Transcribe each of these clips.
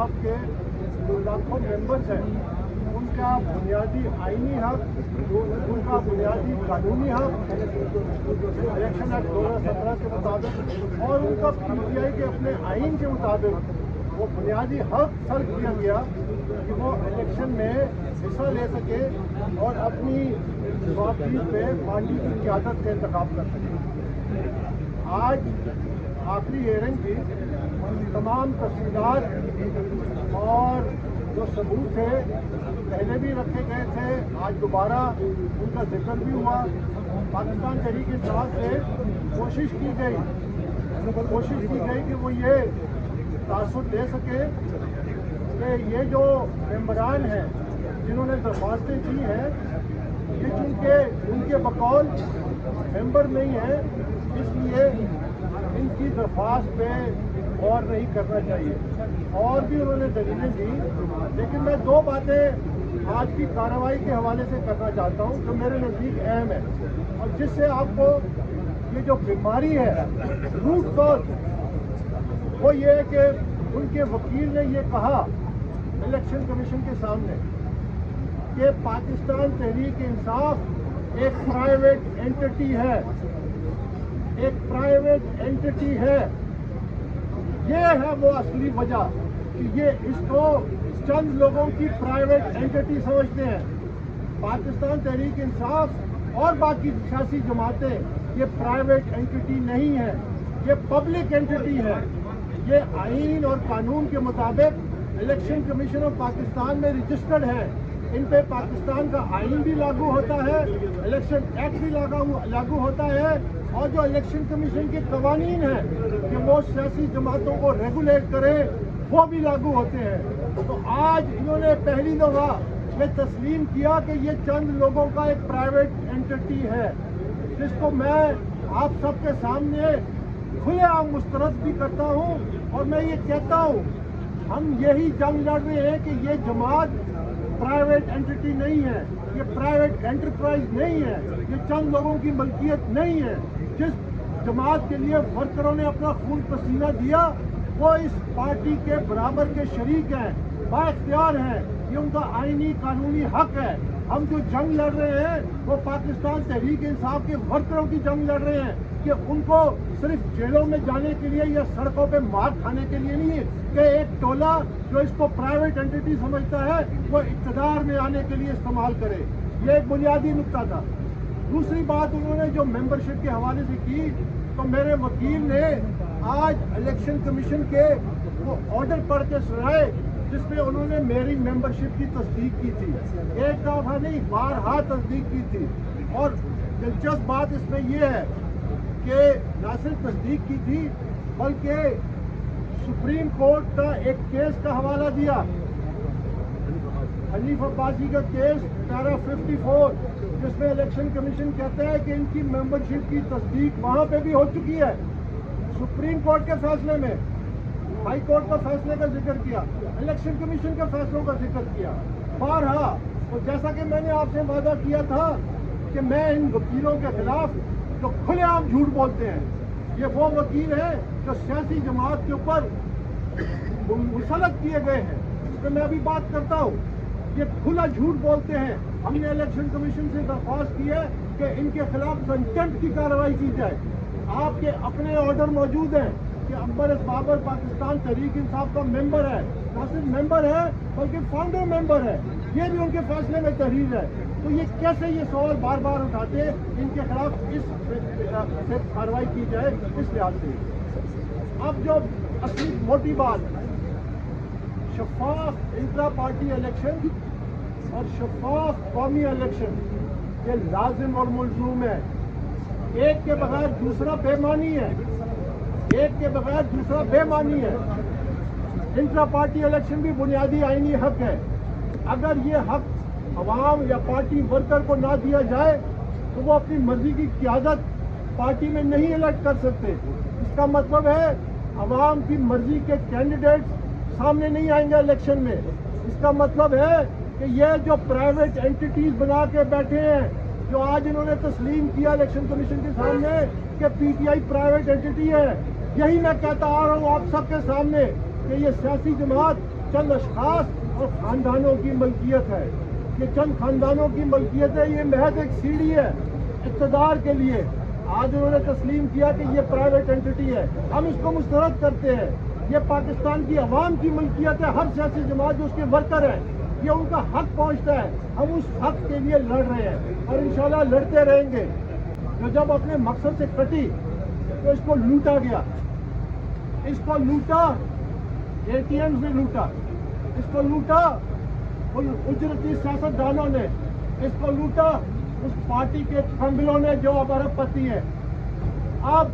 इंसाफ के जो लाखों मेंबर्स हैं उनका बुनियादी आईनी हक, उनका बुनियादी कानूनी हक इलेक्शन एक्ट 2017 के मुताबिक और उनका पीटीआई के अपने आइन के मुताबिक वो बुनियादी हक सर्व किया गया कि वो इलेक्शन में हिस्सा ले सके और अपनी बातचीत पे पार्टी की क़यादत का इंतखाब कर सके। आज आखिरी हियरिंग की तमाम तफसीलात और जो सबूत थे पहले भी रखे गए थे, आज दोबारा उनका जिक्र भी हुआ। पाकिस्तान तहरीक इंसाफ से कोशिश की गई कि वो ये तासुर दे सके कि ये जो मेंबरान हैं जिन्होंने दरख्वास्तें की हैं ये चूँकि उनके बकौल मेंबर नहीं है इसलिए इनकी दरख्वास्त पे गौर नहीं करना चाहिए। और भी उन्होंने दलीलें दी, लेकिन मैं दो बातें आज की कार्रवाई के हवाले से करना चाहता हूँ जो मेरे नज़दीक अहम है और जिससे आपको ये जो बीमारी है रूट कॉज वो ये है कि उनके वकील ने ये कहा इलेक्शन कमीशन के सामने कि पाकिस्तान तहरीक इंसाफ एक प्राइवेट एंटिटी है, एक प्राइवेट एंटिटी है। ये है वो असली वजह कि ये इसको चंद लोगों की प्राइवेट एंटिटी समझते हैं। पाकिस्तान तहरीक इंसाफ और बाकी सियासी जमातें ये प्राइवेट एंटिटी नहीं है, ये पब्लिक एंटिटी है। ये आइन और कानून के मुताबिक इलेक्शन कमीशन ऑफ पाकिस्तान में रजिस्टर्ड है। इन पे पाकिस्तान का आइन भी लागू होता है, इलेक्शन एक्ट भी लागू होता है और जो इलेक्शन कमीशन के कवानीन हैं कि वो सियासी जमातों को रेगुलेट करे वो भी लागू होते हैं। तो आज इन्होंने पहली दफा ये तस्लीम किया कि ये चंद लोगों का एक प्राइवेट एंटिटी है, जिसको मैं आप सबके सामने खुलेआम मुस्तरद भी करता हूँ और मैं ये कहता हूँ हम यही जंग लड़ रहे हैं कि ये जमात प्राइवेट एंटिटी नहीं है, ये प्राइवेट एंटरप्राइज नहीं है, ये चंद लोगों की मलकियत नहीं है। जिस जमात के लिए वर्करों ने अपना खून पसीना दिया वो इस पार्टी के बराबर के शरीक हैं, बाइख्तियार हैं, ये उनका आईनी कानूनी हक है। हम जो जंग लड़ रहे हैं वो पाकिस्तान तहरीक इंसाफ के वर्करों की जंग लड़ रहे हैं कि उनको सिर्फ जेलों में जाने के लिए या सड़कों पे मार खाने के लिए नहीं है कि एक टोला जो इसको प्राइवेट एंटिटी समझता है वो इक़्तिदार में आने के लिए इस्तेमाल करे। ये एक बुनियादी नुक्ता था। दूसरी बात उन्होंने जो मेंबरशिप के हवाले से की तो मेरे वकील ने आज इलेक्शन कमीशन के वो ऑर्डर पढ़ के सुनाए जिसमें उन्होंने मेरी मेंबरशिप की तस्दीक की थी। एक दफा नहीं, बारहा तस्दीक की थी। और दिलचस्प बात इसमें यह है कि न सिर्फ तस्दीक की थी बल्कि सुप्रीम कोर्ट का एक केस का हवाला दिया, हनीफ अब्बासी का केस पैरा 54, जिसमें इलेक्शन कमीशन कहता है कि इनकी मेंबरशिप की तस्दीक वहां पे भी हो चुकी है। सुप्रीम कोर्ट के फैसले में हाई कोर्ट का फैसले का जिक्र किया, इलेक्शन कमीशन के फैसलों का जिक्र किया। बारहा तो जैसा कि मैंने आपसे वादा किया था कि मैं इन वकीलों के खिलाफ जो खुलेआम झूठ बोलते हैं, ये वो वकील हैं जो सियासी जमात के ऊपर मुसलत किए गए हैं, इस पर मैं अभी बात करता हूँ। ये खुला झूठ बोलते हैं। हमने इलेक्शन कमीशन से दरख्वास्त की है कि इनके खिलाफ कंटेम्प्ट की कार्रवाई की जाए। आपके अपने ऑर्डर मौजूद हैं कि अंबर बाबर पाकिस्तान तहरीक इंसाफ का मेंबर है, न सिर्फ मेंबर है बल्कि फाउंडर मेंबर है, ये भी उनके फैसले में तहरीर है। तो ये कैसे ये सवाल बार बार उठाते हैं, इनके खिलाफ इस कार्रवाई की जाए इस लिहाज से। अब जो असली मोटी बात, शफाफ इंट्रा पार्टी इलेक्शन और शफाफ कौमी इलेक्शन ये लाजिम और मुलज़ूम है। एक के बगैर दूसरा बेमानी है, एक के बगैर दूसरा बेमानी है। इंट्रा पार्टी इलेक्शन भी बुनियादी आईनी हक है। अगर ये हक अवाम या पार्टी वर्कर को ना दिया जाए तो वो अपनी मर्जी की क़यादत पार्टी में नहीं इलेक्ट कर सकते। इसका मतलब है अवाम की मर्जी के कैंडिडेट सामने नहीं आएंगे इलेक्शन में। इसका मतलब है कि ये जो प्राइवेट एंटिटीज बना के बैठे हैं, जो आज इन्होंने तस्लीम किया इलेक्शन कमीशन के सामने कि पीटीआई प्राइवेट एंटिटी है, यही मैं कहता आ रहा हूँ आप सबके सामने कि ये सियासी जमात چند اشخاص اور خاندانوں کی ملکیت ہے. یہ چند خاندانوں کی ملکیت ہے. یہ محض ایک سیڑھی ہے اقتدار کے لیے. آج انہوں نے تسلیم کیا کہ یہ پرائیویٹ اینٹی ہے. ہم اس کو مسترد کرتے ہیں. یہ پاکستان کی عوام کی ملکیت ہے. ہر سیاسی جماعت جو اس کے ورکر ہیں, یہ ان کا حق پہنچتا ہے. ہم اس حق کے لیے لڑ رہے ہیں اور انشاءاللہ لڑتے رہیں گے. جو جب اپنے مقصد سے کٹی تو اس کو لوٹا گیا. اس کو لوٹا اے ٹی ایم سے لوٹا. اس کو لوٹا اجرتی سیاستدانوں نے. اس کو لوٹا اس پارٹی کے کنگلوں نے جو اب ارب پتی ہے. اب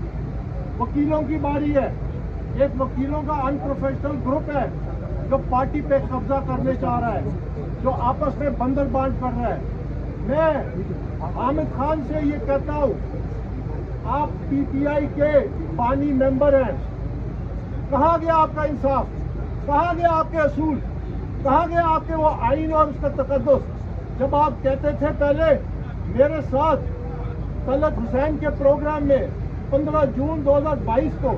وکیلوں کی باری ہے. ایک وکیلوں کا ان پروفیشنل گروپ ہے جو پارٹی پہ قبضہ کرنے چاہ رہا ہے, جو آپس میں بندر بانٹ کر رہا ہے. میں حامد خان سے یہ کہتا ہوں, آپ پی ٹی آئی کے بانی ممبر ہیں. کہاں گیا آپ کا انصاف؟ کہاں گیا آپ کے اصول؟ کہاں گیا آپ کے وہ آئین اور اس کا تقدس؟ جب آپ کہتے تھے پہلے میرے ساتھ طلعت حسین کے پروگرام میں 15 جون 2022 کو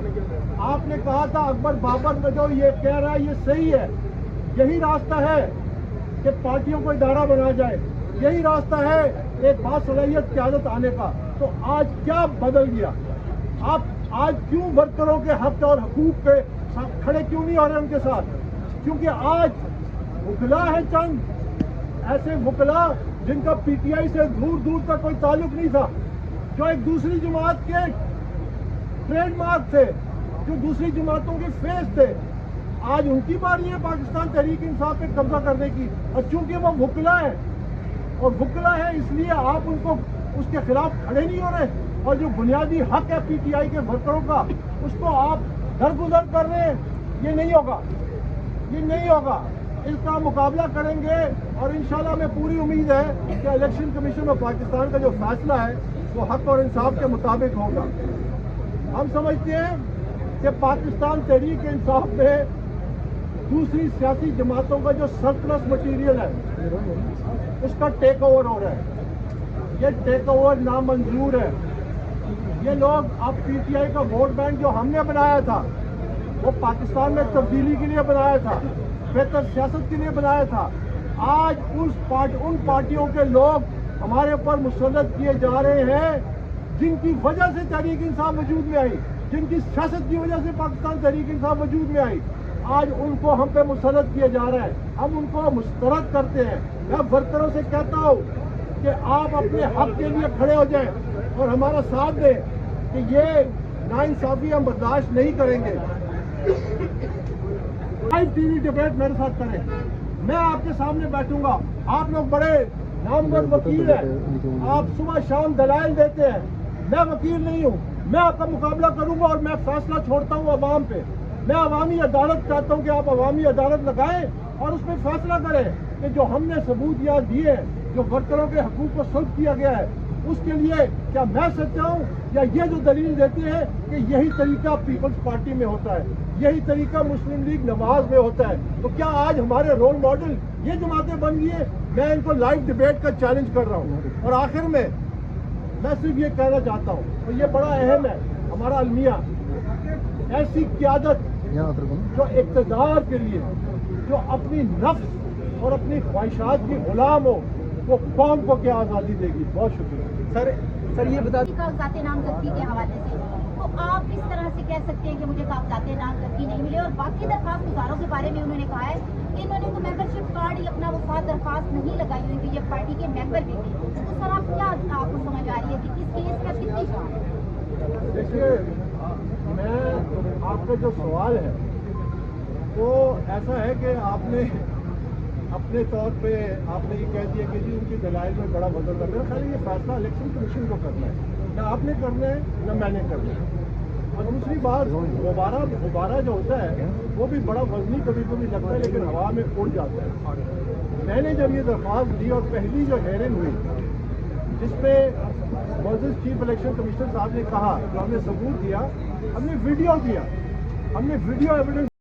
آپ نے کہا تھا اکبر بابر میں جو یہ کہہ رہا ہے یہ صحیح ہے. یہی راستہ ہے کہ پارٹیوں کو ادارہ بنا جائے. یہی راستہ ہے ایک باصلاحیت قیادت آنے کا. تو آج کیا بدل گیا؟ آپ آج کیوں ورکروں کے حق اور حقوق پہ کھڑے کیوں نہیں ہو رہے ان کے ساتھ؟ کیونکہ آج وکلا ہے چند ایسے وکلا جن کا پی ٹی آئی سے دور دور تک کوئی تعلق نہیں تھا, جو ایک دوسری جماعت کے ٹریڈ مارک تھے, جو دوسری جماعتوں کے فیس تھے. آج ان کی باری ہے پاکستان تحریک انصاف پہ قبضہ کرنے کی. اور چونکہ وہ وکلا ہے اور وکلا ہے اس لیے آپ ان کو اس کے خلاف کھڑے نہیں ہو رہے. اور جو بنیادی حق ہے پی ٹی آئی کے ورکروں کا اس کو آپ درگزر کر رہے ہیں. یہ نہیں ہوگا, یہ نہیں ہوگا. اس کا مقابلہ کریں گے اور انشاءاللہ ہمیں پوری امید ہے کہ الیکشن کمیشن آف پاکستان کا جو فیصلہ ہے وہ حق اور انصاف کے مطابق ہوگا. ہم سمجھتے ہیں کہ پاکستان تحریک انصاف میں دوسری سیاسی جماعتوں کا جو سرپلس مٹیریل ہے اس کا ٹیک اوور ہو رہا ہے. یہ ٹیک اوور نامنظور ہے. یہ لوگ اب پی ٹی آئی کا ووٹ بینک جو ہم نے بنایا تھا وہ پاکستان میں تبدیلی کے لیے بنایا تھا, بہتر سیاست کے لیے بنایا تھا. آج ان پارٹیوں کے لوگ ہمارے اوپر مسلط کیے جا رہے ہیں جن کی وجہ سے تحریک انصاف وجود میں آئی, جن کی سیاست کی وجہ سے پاکستان تحریک انصاف وجود میں آئی. آج ان کو ہم پہ مسلط کیا جا رہا ہے. ہم ان کو مسترد کرتے ہیں. میں ورکروں سے کہتا ہوں کہ آپ اپنے حق کے لیے کھڑے ہو جائیں اور ہمارا ساتھ دیں کہ یہ ناانصافی ہم برداشت نہیں کریں گے. لائیو ٹی وی ڈیبیٹ میرے ساتھ کریں. میں آپ کے سامنے بیٹھوں گا. آپ لوگ بڑے نامور وکیل ہیں, آپ صبح شام دلائل دیتے ہیں. میں وکیل نہیں ہوں. میں آپ کا مقابلہ کروں گا اور میں فیصلہ چھوڑتا ہوں عوام پہ. میں عوامی عدالت چاہتا ہوں کہ آپ عوامی عدالت لگائیں اور اس میں فیصلہ کریں کہ جو ہم نے ثبوت یہاں دیے ہیں, جو ورکروں کے حقوق کو سلب کیا گیا ہے, اس کے لیے کیا میں سچا ہوں یا یہ جو دلیل دیتے ہیں کہ یہی طریقہ پیپلز پارٹی میں ہوتا ہے, یہی طریقہ مسلم لیگ نواز میں ہوتا ہے. تو کیا آج ہمارے رول ماڈل یہ جماعتیں بن گئی ہیں؟ میں ان کو لائیو ڈیبیٹ کا چیلنج کر رہا ہوں. اور آخر میں صرف یہ کہنا چاہتا ہوں, اور یہ بڑا اہم ہے, ہمارا المیہ ایسی قیادت جو اقتدار کے لیے, جو اپنی نفس اور اپنی خواہشات کی غلام ہو, وہ قوم کو کیا آزادی دے گی. بہت شکریہ. سر یہ بتا کاغذات نامزدگی کے حوالے سے تو آپ اس طرح سے کہہ سکتے ہیں کہ مجھے کاغذات نامزدگی نہیں ملے, اور باقی درخواست گزاروں کے بارے میں انہوں نے کہا ہے کہ انہوں نے تو ممبرشپ کارڈ یا اپنا وفات درخواست نہیں لگائی ہوئی کہ یہ پارٹی کے ممبر بھی تھے. تو سر آپ کیا آپ کو سمجھ آ رہی ہے کہ اس کیس کا کتنی شان؟ دیکھیے, میں آپ کا جو سوال ہے وہ ایسا ہے کہ آپ نے اپنے طور پہ آپ نے یہ کہہ دیا کہ جی ان کی دلائل میں بڑا بدل کر رہا ہے. خالی یہ فیصلہ الیکشن کمیشن کو کرنا ہے, نہ آپ نے کرنا ہے نہ میں نے کرنا ہے. اور دوسری بات, غبارہ جو ہوتا ہے وہ بھی بڑا وزنی کبھی کبھی لگتا ہے لیکن ہوا میں اڑ جاتا ہے. میں نے جب یہ درخواست دی اور پہلی جو ہیئرنگ ہوئی جس پہ معزز چیف الیکشن کمشنر صاحب نے کہا, جو ہم نے ثبوت دیا, ہم نے ویڈیو دیا, ہم نے ویڈیو ایویڈنس